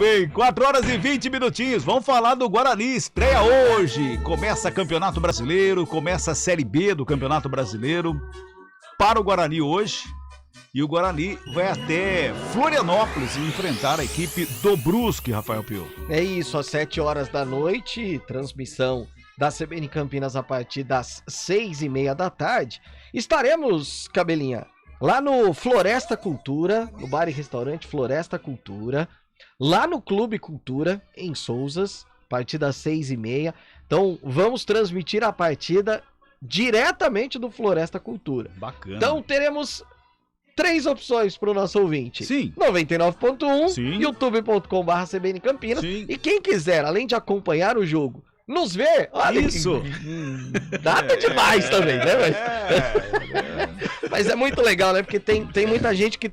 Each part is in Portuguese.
bem, 4 horas e 20 minutinhos, vamos falar do Guarani, estreia hoje, começa Campeonato Brasileiro, começa a Série B do Campeonato Brasileiro, para o Guarani hoje, e o Guarani vai até Florianópolis enfrentar a equipe do Brusque, Rafael Pio. É isso, às 7 horas da noite, transmissão da CBN Campinas a partir das 6h30 da tarde, estaremos, Cabelinha, lá no Floresta Cultura, no bar e restaurante Floresta Cultura, lá no Clube Cultura, em Souzas, a partir das 6h30. Então, vamos transmitir a partida diretamente do Floresta Cultura. Bacana. Então, teremos 3 opções para o nosso ouvinte. Sim. 99.1, Sim. youtube.com/CBN Campinas. Sim. E quem quiser, além de acompanhar o jogo, nos ver, olha Isso. Nada demais também, né? Mas é muito legal, né? Porque tem muita gente que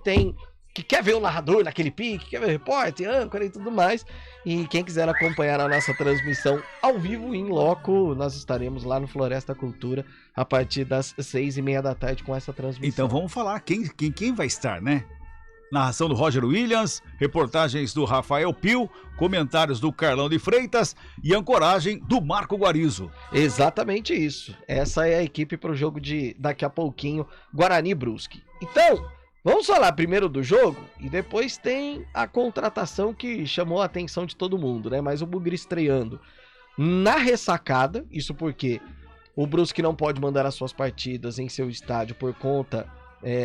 quer ver o narrador naquele pique, quer ver o repórter, âncora e tudo mais. E quem quiser acompanhar a nossa transmissão ao vivo, em loco, nós estaremos lá no Floresta Cultura a partir das 6h30 da tarde com essa transmissão. Então vamos falar quem vai estar, né? Narração do Roger Williams, reportagens do Rafael Pio, comentários do Carlão de Freitas e ancoragem do Marco Guarizo. Exatamente isso. Essa é a equipe para o jogo de daqui a pouquinho, Guarani Brusque. Então, vamos falar primeiro do jogo e depois tem a contratação que chamou a atenção de todo mundo, né? Mas o Bugre estreando na ressacada, isso porque o Brusque não pode mandar as suas partidas em seu estádio por conta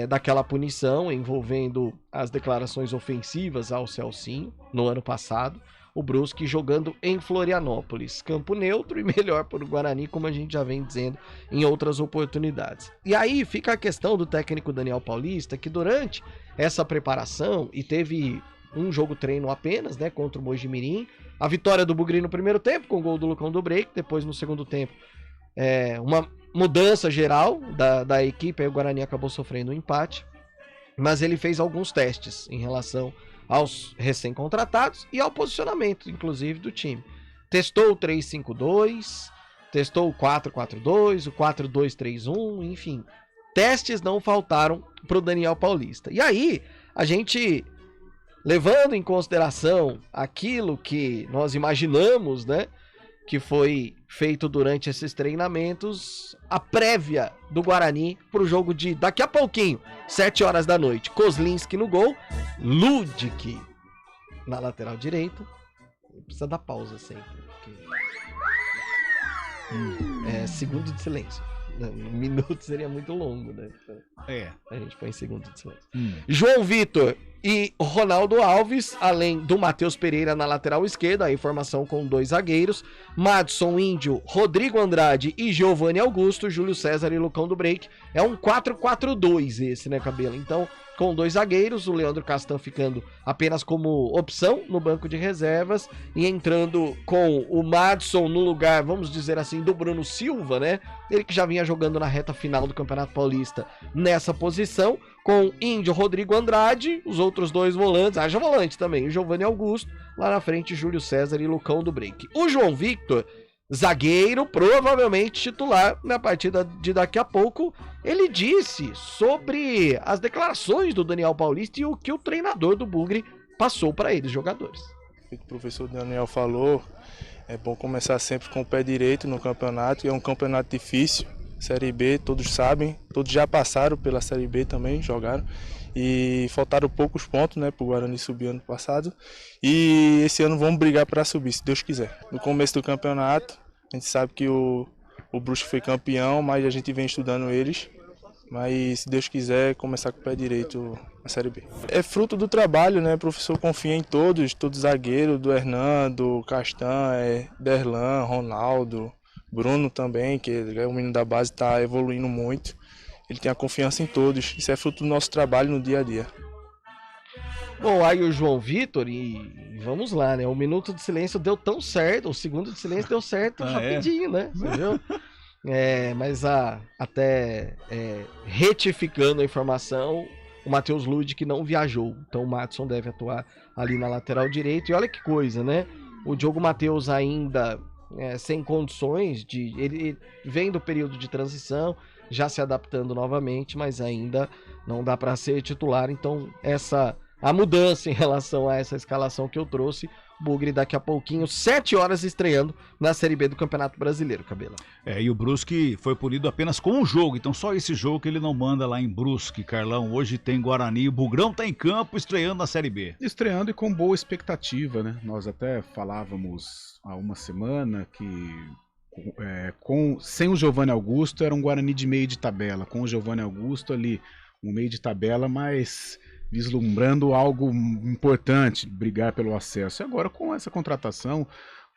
daquela punição envolvendo as declarações ofensivas ao Celcinho no ano passado. O Brusque jogando em Florianópolis, campo neutro e melhor para o Guarani, como a gente já vem dizendo em outras oportunidades. E aí fica a questão do técnico Daniel Paulista, que durante essa preparação, e teve um jogo treino apenas, né, contra o Mojimirim, a vitória do Bugre no primeiro tempo, com o gol do Lucão do Break, depois no segundo tempo, uma mudança geral da equipe, aí o Guarani acabou sofrendo um empate, mas ele fez alguns testes em relação aos recém-contratados e ao posicionamento, inclusive, do time. Testou o 3-5-2, testou o 4-4-2, o 4-2-3-1, enfim. Testes não faltaram para o Daniel Paulista. E aí, a gente, levando em consideração aquilo que nós imaginamos, né, que foi feito durante esses treinamentos, a prévia do Guarani para o jogo de daqui a pouquinho, 7 horas da noite. Kozlinski no gol, Ludic na lateral direita. Precisa dar pausa sempre. Segundo de silêncio. Um minuto seria muito longo, né? Então, a gente põe em segundo de silêncio. João Vitor e Ronaldo Alves, além do Matheus Pereira na lateral esquerda, aí formação com 2 zagueiros, Madson, Índio, Rodrigo Andrade e Giovanni Augusto, Júlio César e Lucão do Break. É um 4-4-2 esse, né, Cabelo? Então, com 2 zagueiros, o Leandro Castan ficando apenas como opção no banco de reservas e entrando com o Madson no lugar, vamos dizer assim, do Bruno Silva, né? Ele que já vinha jogando na reta final do Campeonato Paulista nessa posição, com Índio, Rodrigo Andrade, os outros 2 volantes, haja volante também, o Giovanni Augusto, lá na frente Júlio César e Lucão do Break. O João Victor, zagueiro, provavelmente titular na partida de daqui a pouco, ele disse sobre as declarações do Daniel Paulista e o que o treinador do Bugre passou para eles, jogadores. O professor Daniel falou, é bom começar sempre com o pé direito no campeonato, é um campeonato difícil, Série B, todos sabem, todos já passaram pela Série B também, jogaram, e faltaram poucos pontos, né, para o Guarani subir ano passado, e esse ano vamos brigar para subir, se Deus quiser. No começo do campeonato, a gente sabe que o Brusque foi campeão, mas a gente vem estudando eles, mas se Deus quiser, começar com o pé direito a Série B. É fruto do trabalho, né, o professor confia em todos zagueiros, do Hernan, do Castan, Derlan, Ronaldo, Bruno também, que é o menino da base, está evoluindo muito. Ele tem a confiança em todos. Isso é fruto do nosso trabalho no dia a dia. Bom, aí o João Vitor, e vamos lá, né? O minuto de silêncio deu tão certo, o segundo de silêncio deu certo rapidinho, né? Você viu? Mas até retificando a informação, o Matheus Ludic não viajou. Então o Madson deve atuar ali na lateral direita. E olha que coisa, né? O Diogo Matheus ainda sem condições de... Ele vem do período de transição, já se adaptando novamente, mas ainda não dá para ser titular. Então essa a mudança em relação a essa escalação que eu trouxe. Bugre daqui a pouquinho, 7 horas estreando na Série B do Campeonato Brasileiro, Cabela. E o Brusque foi punido apenas com um jogo, então só esse jogo que ele não manda lá em Brusque, Carlão. Hoje tem Guarani, o Bugrão tá em campo estreando na Série B. Estreando e com boa expectativa, né? Nós até falávamos há uma semana que sem o Giovanni Augusto era um Guarani de meio de tabela, com o Giovanni Augusto ali, um meio de tabela, mas vislumbrando algo importante, brigar pelo acesso. E agora com essa contratação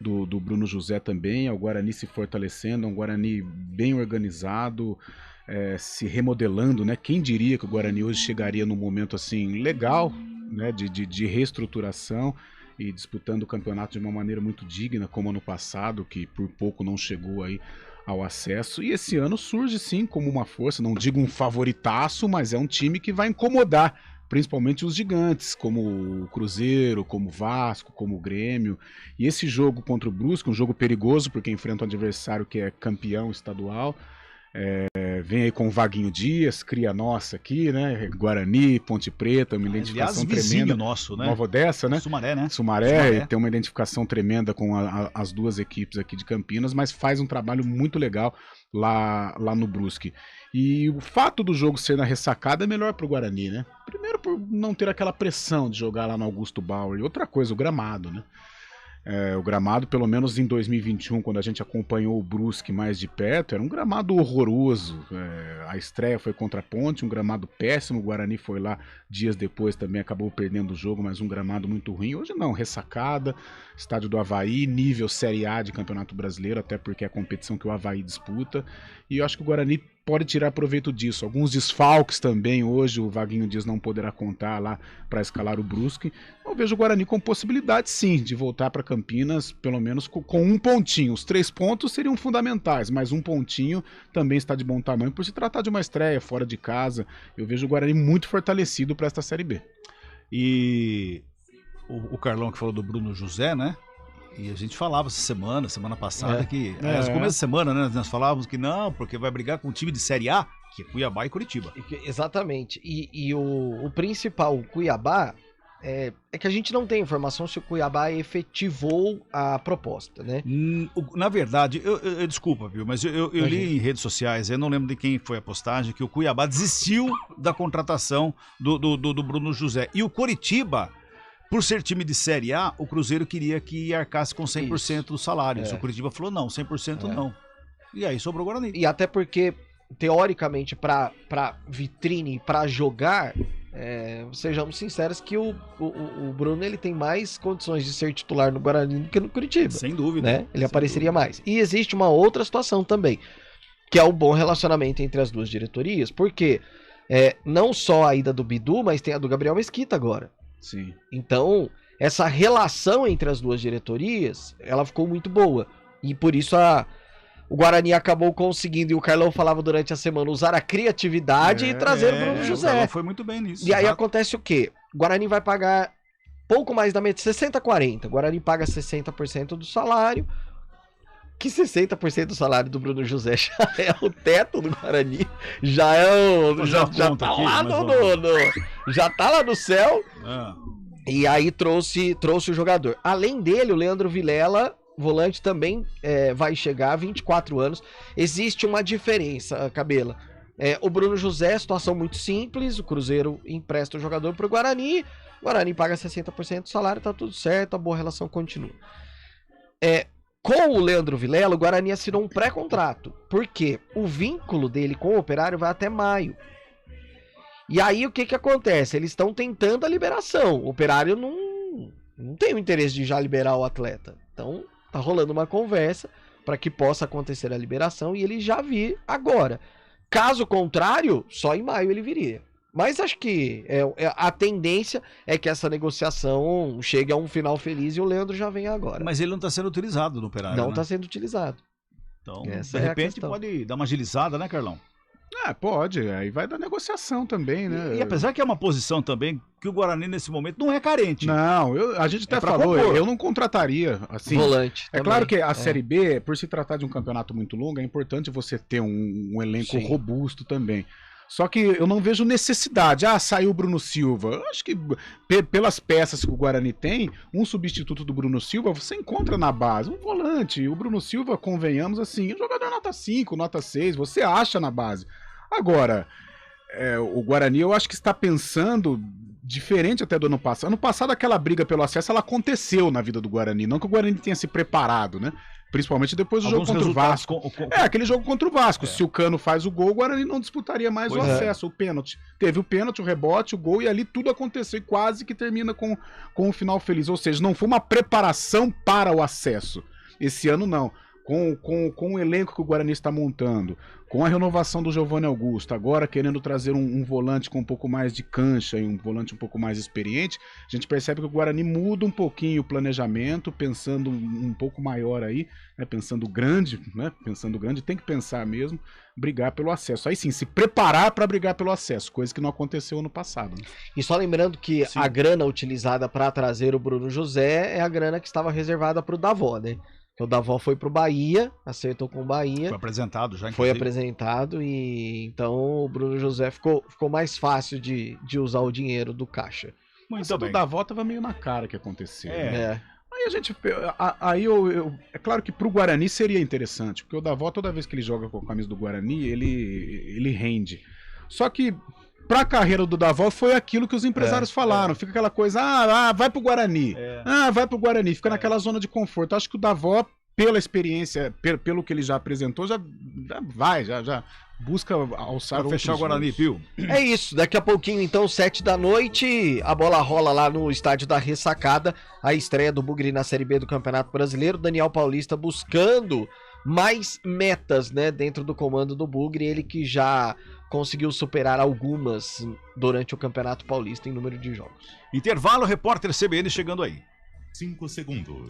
do Bruno José também, o Guarani se fortalecendo, um Guarani bem organizado, se remodelando, né? Quem diria que o Guarani hoje chegaria num momento assim legal, né? de reestruturação e disputando o campeonato de uma maneira muito digna, como ano passado, que por pouco não chegou aí ao acesso. E esse ano surge sim como uma força, não digo um favoritaço, mas é um time que vai incomodar principalmente os gigantes, como o Cruzeiro, como o Vasco, como o Grêmio. E esse jogo contra o Brusque, um jogo perigoso, porque enfrenta um adversário que é campeão estadual. Vem aí com o Vaguinho Dias, cria nossa aqui, né? Guarani, Ponte Preta, uma identificação tremenda. Nosso, né? Nova Odessa, né? Sumaré, né? Sumaré, tem uma identificação tremenda com as duas equipes aqui de Campinas, mas faz um trabalho muito legal lá no Brusque. E o fato do jogo ser na ressacada é melhor pro Guarani, né? Primeiro por não ter aquela pressão de jogar lá no Augusto Bauer. E outra coisa, o gramado, né? O gramado, pelo menos em 2021, quando a gente acompanhou o Brusque mais de perto, era um gramado horroroso. A estreia foi contra a Ponte, um gramado péssimo. O Guarani foi lá dias depois, também acabou perdendo o jogo, mas um gramado muito ruim. Hoje não, ressacada, estádio do Avaí, nível Série A de Campeonato Brasileiro, até porque é a competição que o Avaí disputa. E eu acho que o Guarani pode tirar proveito disso. Alguns desfalques também hoje, o Vaguinho Dias não poderá contar lá para escalar o Brusque. Eu vejo o Guarani com possibilidade sim de voltar para Campinas, pelo menos com um pontinho. Os 3 pontos seriam fundamentais, mas um pontinho também está de bom tamanho por se tratar de uma estreia fora de casa. Eu vejo o Guarani muito fortalecido para esta Série B. E o Carlão que falou do Bruno José, né? E a gente falava essa semana passada, que no começo da semana, né, nós falávamos que não, porque vai brigar com um time de Série A, que é Cuiabá e Curitiba. Exatamente. E o principal, o Cuiabá, é que a gente não tem informação se o Cuiabá efetivou a proposta, né? Na verdade, desculpa, viu, mas eu li em redes sociais, eu não lembro de quem foi a postagem, que o Cuiabá desistiu da contratação do Bruno José. E o Curitiba, por ser time de Série A, o Cruzeiro queria que arcasse com 100% dos salários. O Curitiba falou não, 100% não. E aí sobrou o Guarani. E até porque, teoricamente, pra vitrine, pra jogar, sejamos sinceros que o Bruno ele tem mais condições de ser titular no Guarani do que no Curitiba. Sem dúvida. Né? Ele apareceria mais. E existe uma outra situação também, que é o bom relacionamento entre as duas diretorias, porque não só a ida do Bidu, mas tem a do Gabriel Mesquita agora. Sim. Então, essa relação entre as duas diretorias, ela ficou muito boa. E por isso o Guarani acabou conseguindo, e o Carlão falava durante a semana, usar a criatividade e trazer o Bruno José. O Carlão foi muito bem nisso. E aí acontece o quê? O Guarani vai pagar pouco mais da metade, 60-40. O Guarani paga 60% do salário, que 60% do salário do Bruno José já é o teto do Guarani, já tá lá já tá lá no céu. E aí trouxe o jogador. Além dele, o Leandro Vilela, volante, também vai chegar, 24 anos. Existe uma diferença, Cabela. O Bruno José, situação muito simples, o Cruzeiro empresta o jogador pro Guarani, o Guarani paga 60% do salário, tá tudo certo, a boa relação continua. Com o Leandro Vilela, o Guarani assinou um pré-contrato, porque o vínculo dele com o Operário vai até maio. E aí o que acontece? Eles estão tentando a liberação. O Operário não tem o interesse de já liberar o atleta. Então tá rolando uma conversa para que possa acontecer a liberação e ele já vir agora. Caso contrário, só em maio ele viria. Mas acho que a tendência é que essa negociação chegue a um final feliz e o Leandro já venha agora. Mas ele não está sendo utilizado no Operário, Não está sendo utilizado. Então, de repente pode dar uma agilizada, né, Carlão? Pode. Aí vai da negociação também, né? E apesar que é uma posição também que o Guarani nesse momento não é carente. Não, a gente até falou, eu não contrataria assim. Volante. É claro que a Série B, por se tratar de um campeonato muito longo, é importante você ter um elenco robusto também. Só que eu não vejo necessidade. Saiu o Bruno Silva. Eu acho que pelas peças que o Guarani tem, um substituto do Bruno Silva você encontra na base. Um volante. O Bruno Silva, convenhamos assim, um jogador nota 5, nota 6, você acha na base. Agora, o Guarani eu acho que está pensando diferente até do ano passado. Ano passado aquela briga pelo acesso, ela aconteceu na vida do Guarani. Não que o Guarani tenha se preparado, né? Principalmente depois do jogo contra o Vasco. Aquele jogo contra o Vasco. Se o Cano faz o gol, o Guarani não disputaria mais o acesso, o pênalti. Teve o pênalti, o rebote, o gol, e ali tudo aconteceu e quase que termina com um final feliz. Ou seja, não foi uma preparação para o acesso. Esse ano não. Com o elenco que o Guarani está montando, com a renovação do Giovanni Augusto, agora querendo trazer um volante com um pouco mais de cancha e um volante um pouco mais experiente, a gente percebe que o Guarani muda um pouquinho o planejamento, pensando um pouco maior aí, né, pensando grande, tem que pensar mesmo, brigar pelo acesso. Aí sim, se preparar para brigar pelo acesso, coisa que não aconteceu ano passado. Né? E só lembrando que a grana utilizada para trazer o Bruno José é a grana que estava reservada para o Davó, né? O Davó foi pro Bahia, acertou com o Bahia. Foi apresentado já, Foi apresentado e então o Bruno José ficou mais fácil de usar o dinheiro do caixa. Mas o Davó tava meio na cara que aconteceu. Aí a gente... é claro que pro Guarani seria interessante, porque o Davó, toda vez que ele joga com a camisa do Guarani, ele rende. Só que pra carreira do Davó foi aquilo que os empresários falaram. Fica aquela coisa, vai pro Guarani. Vai pro Guarani. Fica naquela zona de conforto. Acho que o Davó, pela experiência, pelo que ele já apresentou, já busca alçar pra fechar o Guarani, Pio. É isso. Daqui a pouquinho, então, 7h, a bola rola lá no estádio da Ressacada. A estreia do Bugre na Série B do Campeonato Brasileiro. Daniel Paulista buscando mais metas, né, dentro do comando do Bugre. Ele que já conseguiu superar algumas durante o Campeonato Paulista em número de jogos. Intervalo, repórter CBN chegando aí. 5 segundos.